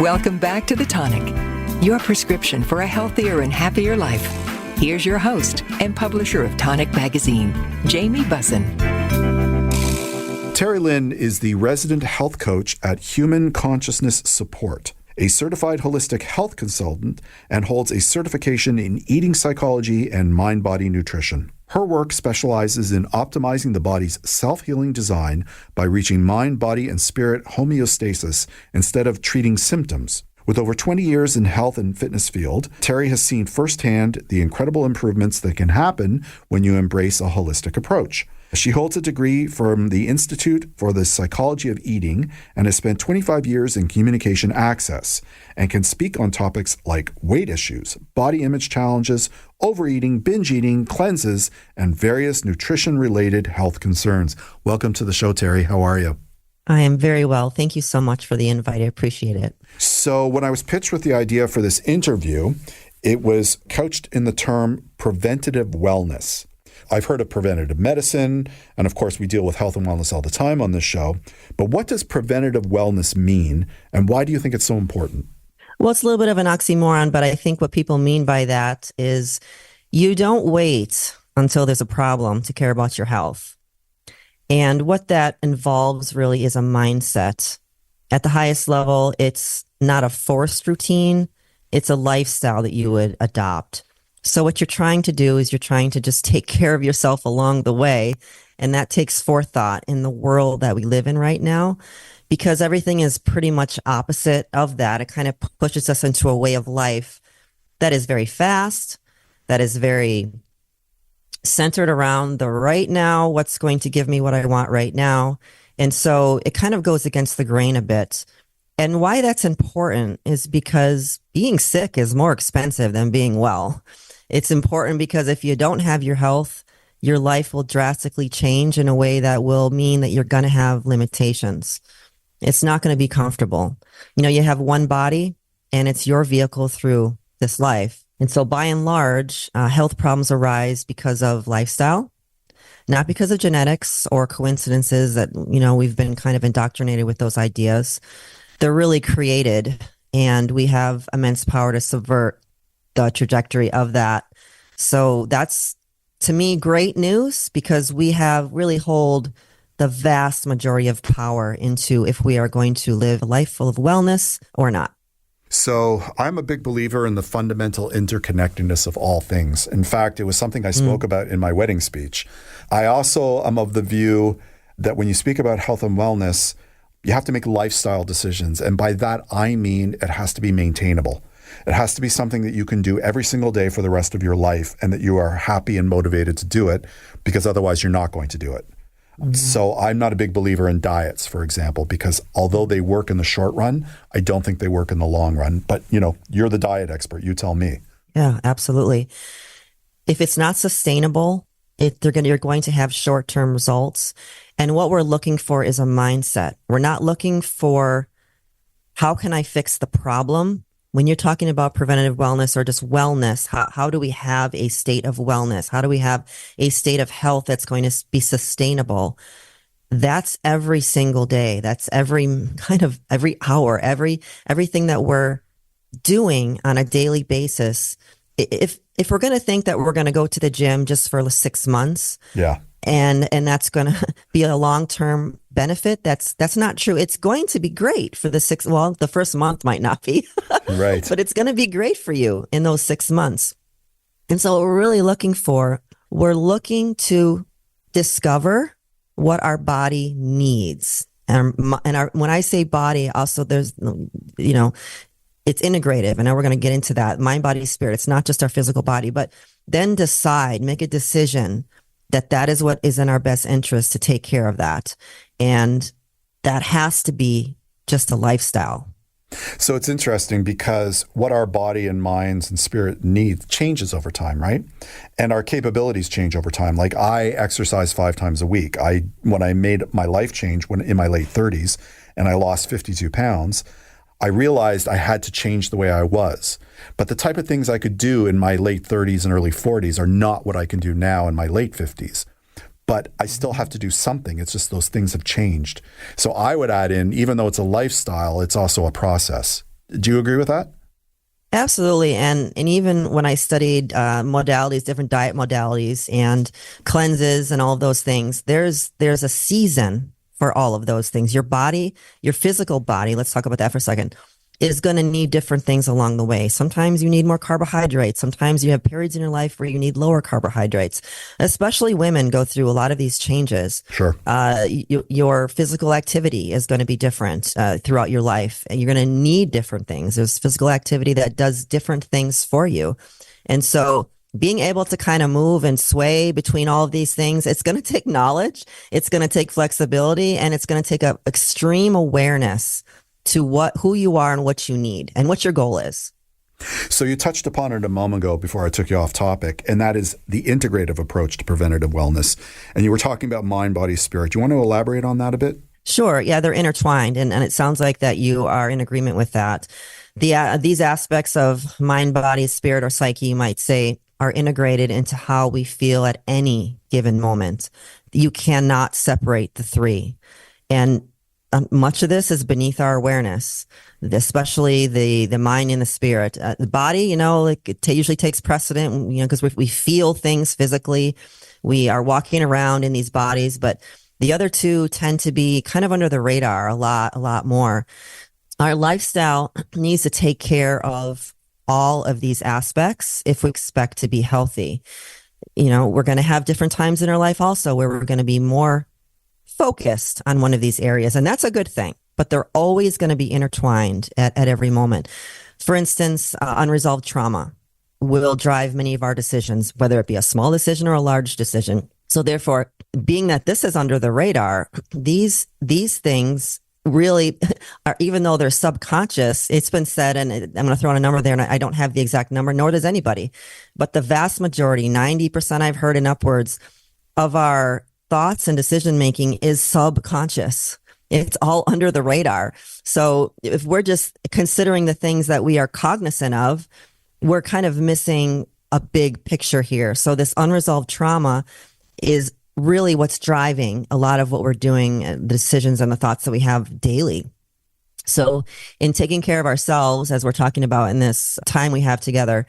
Welcome back to The Tonic, your prescription for a healthier and happier life. Here's your host and publisher of Tonic Magazine, Jamie Bussin. Terry Lynn is the resident health coach at Human Consciousness Support, a certified holistic health consultant, and holds a certification in eating psychology and mind-body nutrition. Her work specializes in optimizing the body's self-healing design by reaching mind, body, and spirit homeostasis instead of treating symptoms. With over 20 years in health and fitness field, Terry has seen firsthand the incredible improvements that can happen when you embrace a holistic approach. She holds a degree from the Institute for the Psychology of Eating and has spent 25 years in communication access and can speak on topics like weight issues, body image challenges, overeating, binge eating, cleanses, and various nutrition-related health concerns. Welcome to the show, Terry. How are you? I am very well. Thank you so much for the invite. I appreciate it. So when I was pitched with the idea for this interview, it was couched in the term preventative wellness. I've heard of preventative medicine, and of course we deal with health and wellness all the time on this show. But what does preventative wellness mean, and why do you think it's so important? Well, it's a little bit of an oxymoron, but I think what people mean by that is you don't wait until there's a problem to care about your health. And what that involves really is a mindset. At the highest level, it's not a forced routine, it's a lifestyle that you would adopt. So what you're trying to do is you're trying to just take care of yourself along the way. And that takes forethought in the world that we live in right now, because everything is pretty much opposite of that. It kind of pushes us into a way of life that is very fast, that is very centered around the right now, what's going to give me what I want right now. And so it kind of goes against the grain a bit. And why that's important is because being sick is more expensive than being well. It's important because if you don't have your health, your life will drastically change in a way that will mean that you're going to have limitations. It's not going to be comfortable. You know, you have one body and it's your vehicle through this life. And so by and large, health problems arise because of lifestyle, not because of genetics or coincidences that, you know, we've been kind of indoctrinated with those ideas. They're really created, and we have immense power to subvert the trajectory of that. So that's, to me, great news, because we have really hold the vast majority of power into if we are going to live a life full of wellness or not. So I'm a big believer in the fundamental interconnectedness of all things. In fact, it was something I spoke about in my wedding speech. I also am of the view that when you speak about health and wellness, you have to make lifestyle decisions. And by that, I mean it has to be maintainable. It has to be something that you can do every single day for the rest of your life and that you are happy and motivated to do it, because otherwise you're not going to do it. Mm-hmm. So I'm not a big believer in diets, for example, because although they work in the short run, I don't think they work in the long run. But, you know, you're the diet expert. You tell me. Yeah, absolutely. If it's not sustainable, you're going to have short-term results. And what we're looking for is a mindset. We're not looking for how can I fix the problem. When you're talking about preventative wellness or just wellness, how do we have a state of wellness? How do we have a state of health that's going to be sustainable? That's every single day. That's every hour, everything that we're doing on a daily basis. If we're going to think that we're going to go to the gym just for 6 months, yeah, and that's going to be a long-term benefit, that's not true. It's going to be great for the first month might not be, right, but it's going to be great for you in those 6 months. And so what we're really we're looking to discover what our body needs. And when I say body, also there's, you know, it's integrative. And now we're going to get into that. Mind, body, spirit. It's not just our physical body, but then make a decision that is what is in our best interest to take care of that. And that has to be just a lifestyle. So it's interesting because what our body and minds and spirit need changes over time, right? And our capabilities change over time. Like I exercise 5 times a week. When I made my life change in my late 30s and I lost 52 pounds, I realized I had to change the way I was. But the type of things I could do in my late 30s and early 40s are not what I can do now in my late 50s. But I still have to do something. It's just those things have changed. So I would add in, even though it's a lifestyle, it's also a process. Do you agree with that? Absolutely. And even when I studied modalities, different diet modalities and cleanses and all of those things, there's a season for all of those things. Your body, your physical body, let's talk about that for a second, is going to need different things along the way. Sometimes you need more carbohydrates. Sometimes you have periods in your life where you need lower carbohydrates. Especially women go through a lot of these changes. Sure. Your physical activity is going to be different throughout your life, and you're going to need different things. There's physical activity that does different things for you. And so being able to kind of move and sway between all of these things, it's going to take knowledge, it's going to take flexibility, and it's going to take a extreme awareness to who you are and what you need and what your goal is. So you touched upon it a moment ago before I took you off topic, and that is the integrative approach to preventative wellness. And you were talking about mind, body, spirit. Do you want to elaborate on that a bit? Sure. Yeah, they're intertwined. And it sounds like that you are in agreement with that. These aspects of mind, body, spirit, or psyche, you might say, are integrated into how we feel at any given moment. You cannot separate the three. And much of this is beneath our awareness, especially the mind and the spirit. The body, usually takes precedent, because we feel things physically. We are walking around in these bodies, but the other two tend to be kind of under the radar a lot more. Our lifestyle needs to take care of all of these aspects if we expect to be healthy. We're going to have different times in our life also where we're going to be more focused on one of these areas. And that's a good thing, but they're always going to be intertwined at every moment. For instance, unresolved trauma will drive many of our decisions, whether it be a small decision or a large decision. So therefore, being that this is under the radar, these things really are, even though they're subconscious, it's been said, and I'm going to throw in a number there, and I don't have the exact number, nor does anybody, but the vast majority, 90% I've heard and upwards of our thoughts and decision making is subconscious. It's all under the radar. So if we're just considering the things that we are cognizant of, we're kind of missing a big picture here. So this unresolved trauma is really what's driving a lot of what we're doing, the decisions and the thoughts that we have daily. So in taking care of ourselves, as we're talking about in this time we have together,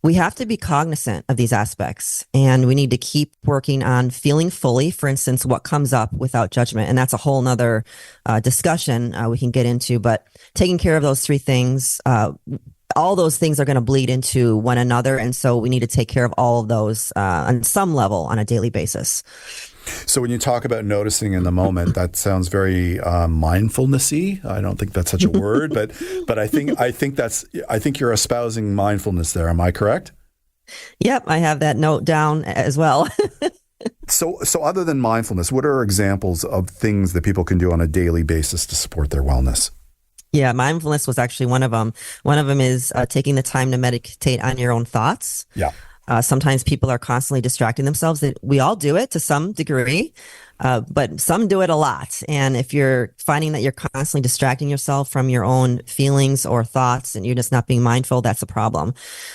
we have to be cognizant of these aspects, and we need to keep working on feeling fully, for instance, what comes up without judgment. And that's a whole nother discussion we can get into, but taking care of those three things, all those things are going to bleed into one another. And so we need to take care of all of those on some level on a daily basis. So when you talk about noticing in the moment, that sounds very mindfulness-y. I don't think that's such a word, but I think you're espousing mindfulness there. Am I correct? Yep, I have that note down as well. So other than mindfulness, what are examples of things that people can do on a daily basis to support their wellness? Yeah, mindfulness was actually one of them. One of them is taking the time to meditate on your own thoughts. Yeah. Sometimes people are constantly distracting themselves. We all do it to some degree, but some do it a lot. And if you're finding that you're constantly distracting yourself from your own feelings or thoughts and you're just not being mindful, that's a problem.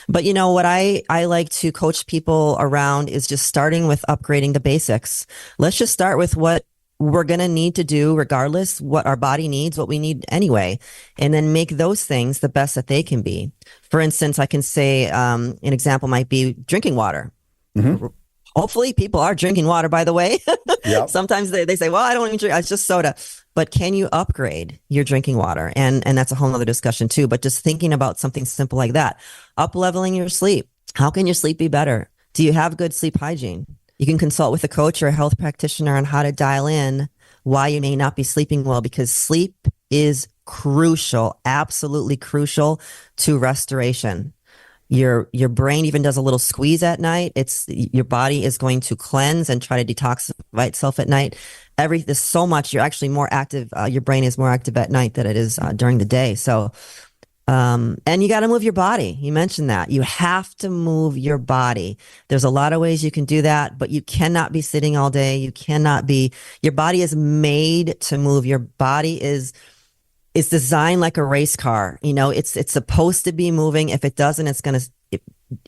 But what I like to coach people around is just starting with upgrading the basics. Let's just start with what we're going to need to do regardless, what our body needs, what we need anyway, and then make those things the best that they can be. For instance, I can say an example might be drinking water. Mm-hmm. Hopefully people are drinking water, by the way. Yep. Sometimes they say, well, I don't even drink, it's just soda. But can you upgrade your drinking water? And that's a whole nother discussion too. But just thinking about something simple like that, up-leveling your sleep. How can your sleep be better? Do you have good sleep hygiene? You can consult with a coach or a health practitioner on how to dial in why you may not be sleeping well, because sleep is crucial, absolutely crucial to restoration. Your brain even does a little squeeze at night. Your body is going to cleanse and try to detoxify itself at night. There's so much. You're actually more active. Your brain is more active at night than it is during the day. So, and you got to move your body. You mentioned that. You have to move your body. There's a lot of ways you can do that, but you cannot be sitting all day. Your body is made to move. Your body is designed like a race car. It's supposed to be moving. If it doesn't,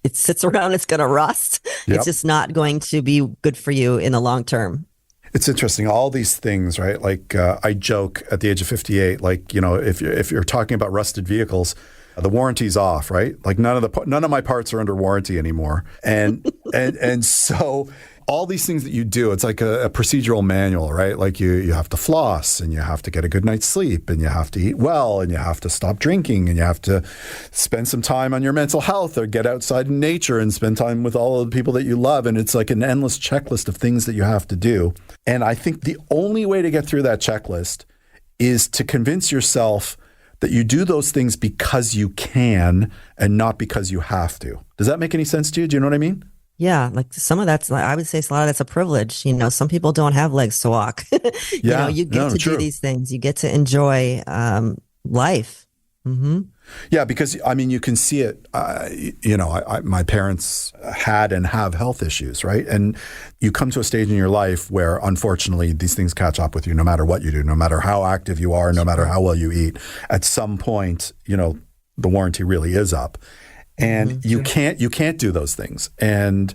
it sits around, it's going to rust. Yep. It's just not going to be good for you in the long term. It's interesting. All these things, right? Like I joke at the age of 58, like, if you're talking about rusted vehicles, the warranty's off, right? Like none of my parts are under warranty anymore. And and so all these things that you do, it's like a procedural manual, right? Like you have to floss, and you have to get a good night's sleep, and you have to eat well, and you have to stop drinking, and you have to spend some time on your mental health, or get outside in nature and spend time with all of the people that you love. And it's like an endless checklist of things that you have to do. And I think the only way to get through that checklist is to convince yourself that you do those things because you can and not because you have to. Does that make any sense to you? Do you know what I mean? Yeah, like some of that's, I would say a lot of that's a privilege. Some people don't have legs to walk. You get to do these things. You get to enjoy life. Mm-hmm. Yeah, because you can see it. My parents had and have health issues, right? And you come to a stage in your life where, unfortunately, these things catch up with you. No matter what you do, no matter how active you are, no matter how well you eat, at some point, the warranty really is up. And you can't do those things. And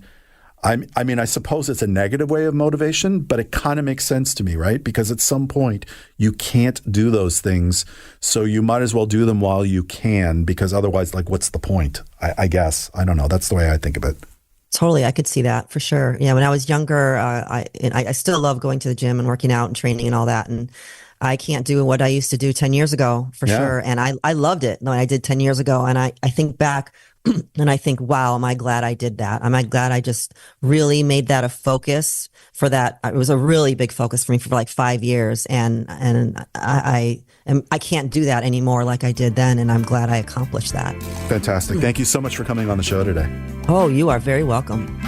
I suppose it's a negative way of motivation, but it kind of makes sense to me, right? Because at some point you can't do those things. So you might as well do them while you can, because otherwise, like, what's the point? I guess. I don't know. That's the way I think of it. Totally. I could see that for sure. Yeah. When I was younger, I still love going to the gym and working out and training and all that. And I can't do what I used to do 10 years ago for sure. And I loved it when I did 10 years ago. And I think back and I think, wow, am I glad I did that? Am I glad I just really made that a focus for that? It was a really big focus for me for like 5 years. And I can't do that anymore like I did then. And I'm glad I accomplished that. Fantastic. Thank you so much for coming on the show today. Oh, you are very welcome.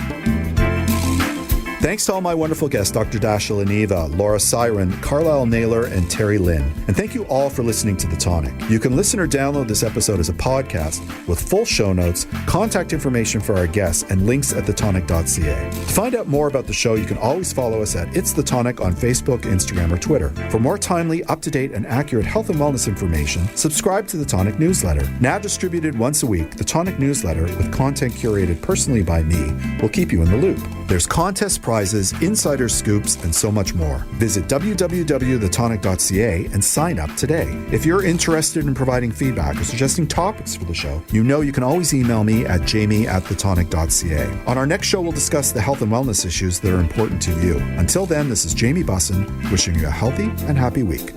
Thanks to all my wonderful guests, Dr. Dasha Leneva, Laura Siren, Carlisle Naylor, and Terry Lynn. And thank you all for listening to The Tonic. You can listen or download this episode as a podcast with full show notes, contact information for our guests, and links at thetonic.ca. To find out more about the show, you can always follow us at It's The Tonic on Facebook, Instagram, or Twitter. For more timely, up-to-date, and accurate health and wellness information, subscribe to The Tonic newsletter. Now distributed once a week, The Tonic newsletter, with content curated personally by me, will keep you in the loop. There's contest prizes, insider scoops, and so much more. Visit www.thetonic.ca and sign up today. If you're interested in providing feedback or suggesting topics for the show, you can always email me at jamie@thetonic.ca. On our next show, we'll discuss the health and wellness issues that are important to you. Until then, this is Jamie Bussin, wishing you a healthy and happy week.